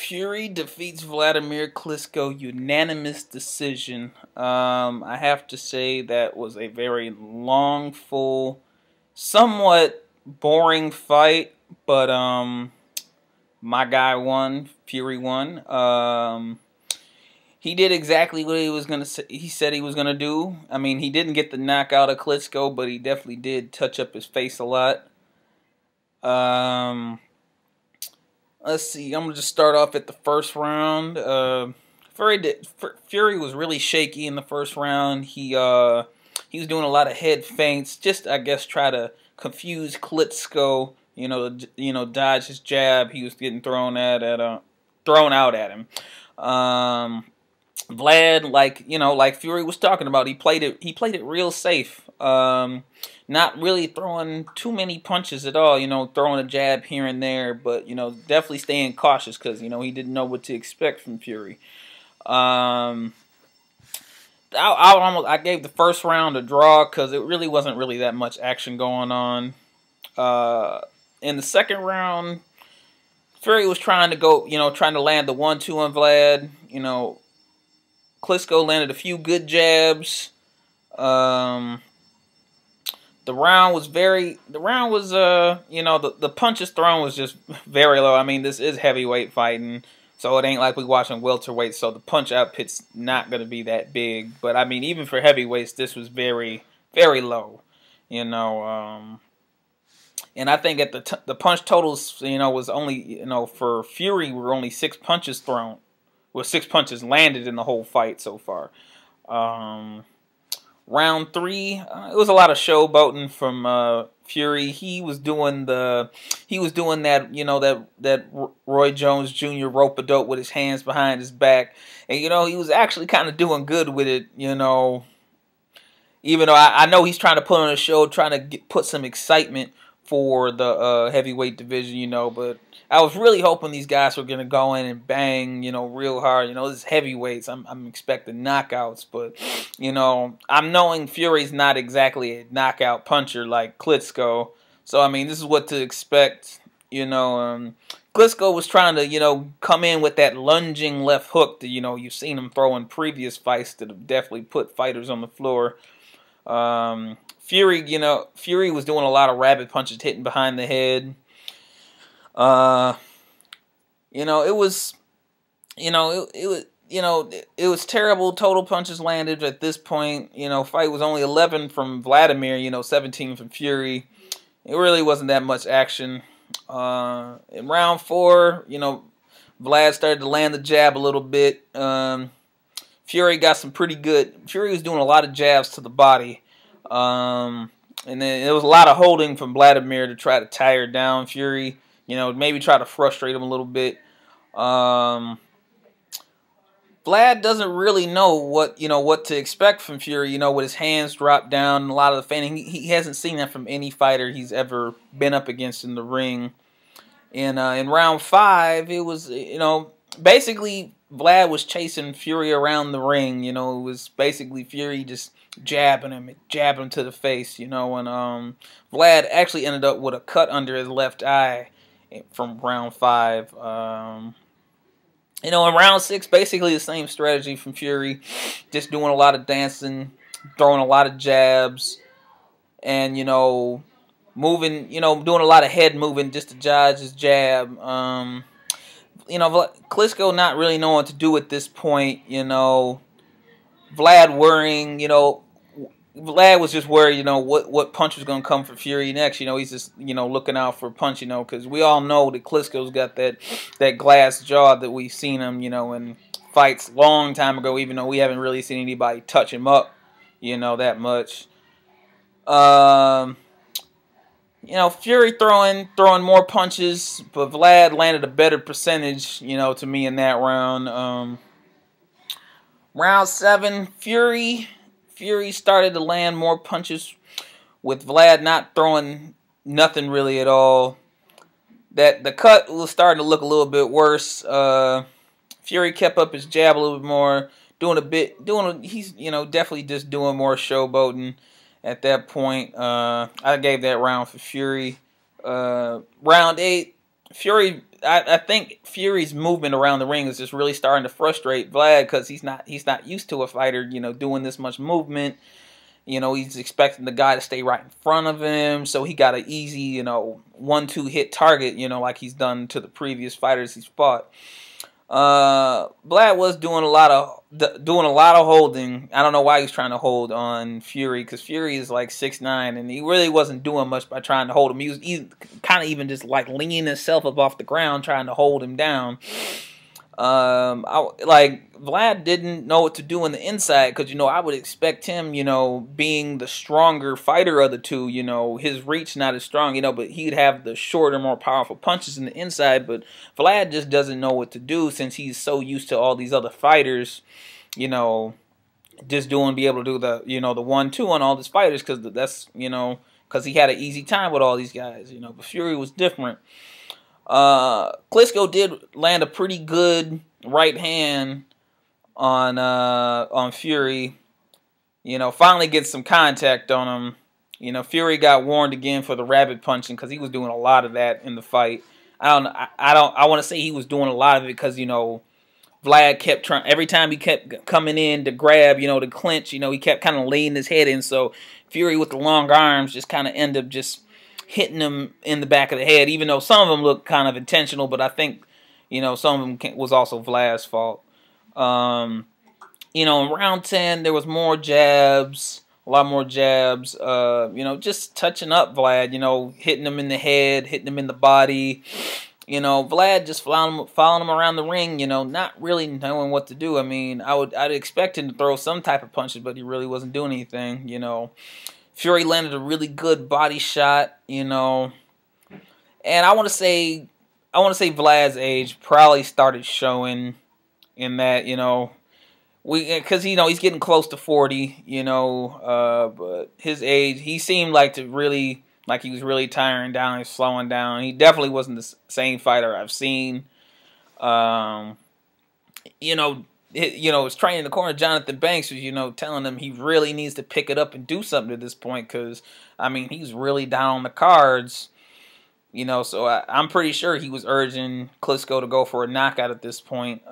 Fury defeats Wladimir Klitschko unanimous decision. I have to say that was a very long, full, somewhat boring fight, but my guy won. Fury won. He did exactly what he was gonna say. He said he was gonna do. I mean, he didn't get the knockout of Klitschko, but he definitely did touch up his face a lot. Let's see. I'm gonna just start off at the first round. Fury was really shaky in the first round. He was doing a lot of head feints, just I guess try to confuse Klitschko. Dodge his jab. He was getting thrown out at him. Vlad, like Fury was talking about, he played it real safe. Not really throwing too many punches at all, throwing a jab here and there, but, definitely staying cautious because, he didn't know what to expect from Fury. I gave the first round a draw because it really wasn't really that much action going on. In the second round, Fury was trying to land the 1-2 on Vlad. Klitschko landed a few good jabs. The punches thrown was just very low. I mean, this is heavyweight fighting, so it ain't like we watching welterweight, so the punch output's not going to be that big. But, I mean, even for heavyweights, this was very, very low, And I think at the punch totals, was only, for Fury, were only 6 punches thrown. Well, 6 punches landed in the whole fight so far. Round 3, it was a lot of showboating from Fury. He was doing that, that Roy Jones Jr. rope-a-dope with his hands behind his back, and he was actually kind of doing good with it. Even though I know he's trying to put on a show, trying to put some excitement for the heavyweight division, but I was really hoping these guys were going to go in and bang, real hard. This is heavyweights. I'm expecting knockouts, but, I'm knowing Fury's not exactly a knockout puncher like Klitschko. So, I mean, this is what to expect. Klitschko was trying to, come in with that lunging left hook that, you've seen him throw in previous fights that have definitely put fighters on the floor. Fury was doing a lot of rabbit punches, hitting behind the head. It was terrible. Total punches landed at this point. Fight was only 11 from Wladimir, 17 from Fury. It really wasn't that much action. In round 4, Vlad started to land the jab a little bit. Fury got some pretty good. Fury was doing a lot of jabs to the body. And then there was a lot of holding from Wladimir to try to tire down Fury. Maybe try to frustrate him a little bit. Vlad doesn't really know what to expect from Fury. With his hands dropped down, a lot of the feinting. He hasn't seen that from any fighter he's ever been up against in the ring. And in round 5, it was basically Vlad was chasing Fury around the ring. It was basically Fury just jabbing him to the face. And Vlad actually ended up with a cut under his left eye from round 5. In round 6, basically the same strategy from Fury, just doing a lot of dancing, throwing a lot of jabs, and moving, doing a lot of head moving just to dodge his jab. Klitschko not really knowing what to do at this point. Vlad worrying. Vlad was just worried, what punch was going to come for Fury next. He's just, looking out for a punch, because we all know that Klitschko's got that glass jaw that we've seen him, in fights long time ago, even though we haven't really seen anybody touch him up, that much. Fury throwing more punches, but Vlad landed a better percentage, to me in that round. Round 7, Fury started to land more punches with Vlad not throwing nothing really at all. That the cut was starting to look a little bit worse. Fury kept up his jab a little bit more, he's definitely just doing more showboating at that point. I gave that round for Fury. Round 8, Fury I think Fury's movement around the ring is just really starting to frustrate Vlad because he's not used to a fighter, you know, doing this much movement. You know, he's expecting the guy to stay right in front of him, so he got an easy, you know, 1-2 hit target, you know, like he's done to the previous fighters he's fought. Vlad was doing a lot of holding. I don't know why he's trying to hold on Fury, because Fury is like 6'9", and he really wasn't doing much by trying to hold him. He was kind of even just like leaning himself up off the ground, trying to hold him down. Vlad didn't know what to do on the inside, because, you know, I would expect him, you know, being the stronger fighter of the two, you know, his reach not as strong, you know, but he'd have the shorter, more powerful punches in the inside. But Vlad just doesn't know what to do, since he's so used to all these other fighters, you know, just be able to do the, you know, the 1-2 on all these fighters, because that's, you know, because he had an easy time with all these guys, you know. But Fury was different. Klitschko did land a pretty good right hand on Fury. You know, finally get some contact on him. You know, Fury got warned again for the rabbit punching, because he was doing a lot of that in the fight. I want to say he was doing a lot of it because, you know, Vlad kept trying, every time he kept coming in to grab, you know, to clinch, you know, he kept kind of laying his head in. So Fury with the long arms just kind of ended up just hitting him in the back of the head, even though some of them looked kind of intentional, but I think, you know, some of them was also Vlad's fault. You know, in round 10, there was more jabs, a lot more jabs, you know, just touching up Vlad, you know, hitting him in the head, hitting him in the body. You know, Vlad just following him around the ring, you know, not really knowing what to do. I mean, I'd expect him to throw some type of punches, but he really wasn't doing anything, you know. Fury landed a really good body shot, you know. And I want to say Vlad's age probably started showing in that, you know, because, you know, he's getting close to 40, you know, but his age, he seemed like he was really tiring down and slowing down. He definitely wasn't the same fighter I've seen. You know, his training in the corner, Jonathan Banks, was, you know, telling him he really needs to pick it up and do something at this point, because, I mean, he's really down on the cards. You know, so I'm pretty sure he was urging Klitschko to go for a knockout at this point.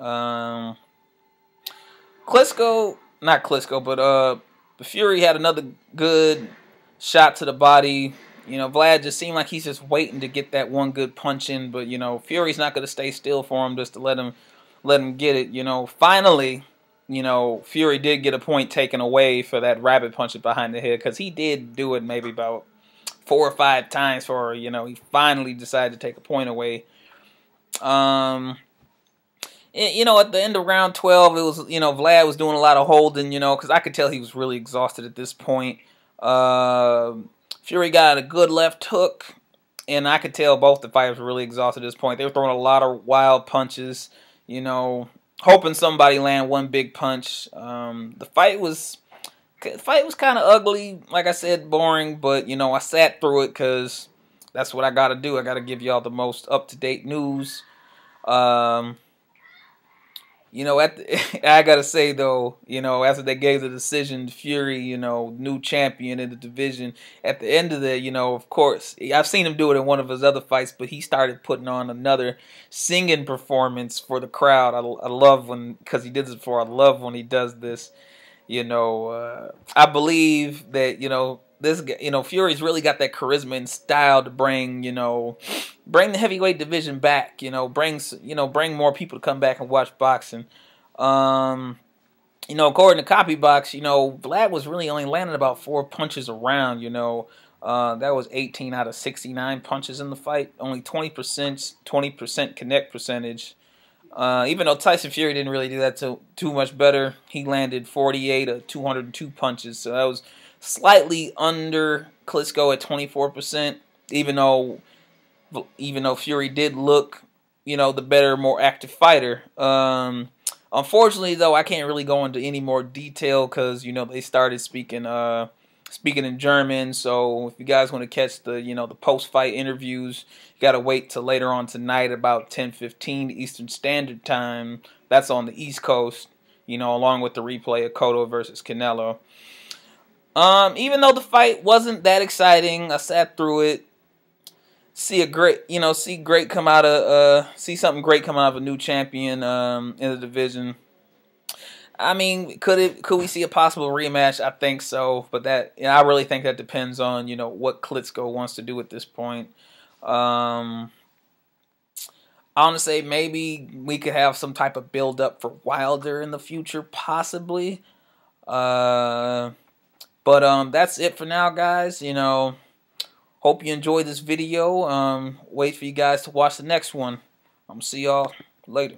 Fury had another good shot to the body. You know, Vlad just seemed like he's just waiting to get that one good punch in, but, you know, Fury's not going to stay still for him just to let him get it. You know, finally, you know, Fury did get a point taken away for that rabbit punch behind the head, because he did do it maybe about 4 or 5 times for, you know, he finally decided to take a point away. You know, at the end of round 12, it was, you know, Vlad was doing a lot of holding, you know, because I could tell he was really exhausted at this point. Fury got a good left hook, and I could tell both the fighters were really exhausted at this point. They were throwing a lot of wild punches, you know, hoping somebody land one big punch. The fight was kind of ugly, like I said, boring, but, you know, I sat through it because that's what I got to do. I got to give y'all the most up-to-date news. You know, I got to say, though, you know, after they gave the decision, Fury, you know, new champion in the division, at the end of the, you know, of course, I've seen him do it in one of his other fights, but he started putting on another singing performance for the crowd. I love because he did this before, I love when he does this. You know, I believe that, you know, this guy, you know, Fury's really got that charisma and style to bring the heavyweight division back, you know, bring more people to come back and watch boxing. You know, according to CopyBox, you know, Vlad was really only landing about 4 punches around, you know. That was 18 out of 69 punches in the fight, only 20% connect percentage. Even though Tyson Fury didn't really do that too much better, he landed 48 of 202 punches, so that was slightly under Klitschko at 24%. Even though Fury did look, you know, the better, more active fighter. Unfortunately, though, I can't really go into any more detail because, you know, they started speaking in German. So if you guys want to catch the, you know, the post-fight interviews, you got to wait till later on tonight about 10:15 Eastern Standard Time. That's on the East Coast, you know, along with the replay of Cotto versus Canelo. Even though the fight wasn't that exciting, I sat through it. see a great, see great come out of, see something great come out of a new champion in the division. I mean, could we see a possible rematch? I think so, but that, I really think that depends on, what Klitschko wants to do at this point. I want to say maybe we could have some type of build up for Wilder in the future, possibly. But that's it for now, guys. Hope you enjoyed this video. Wait for you guys to watch the next one. I'm gonna see y'all later.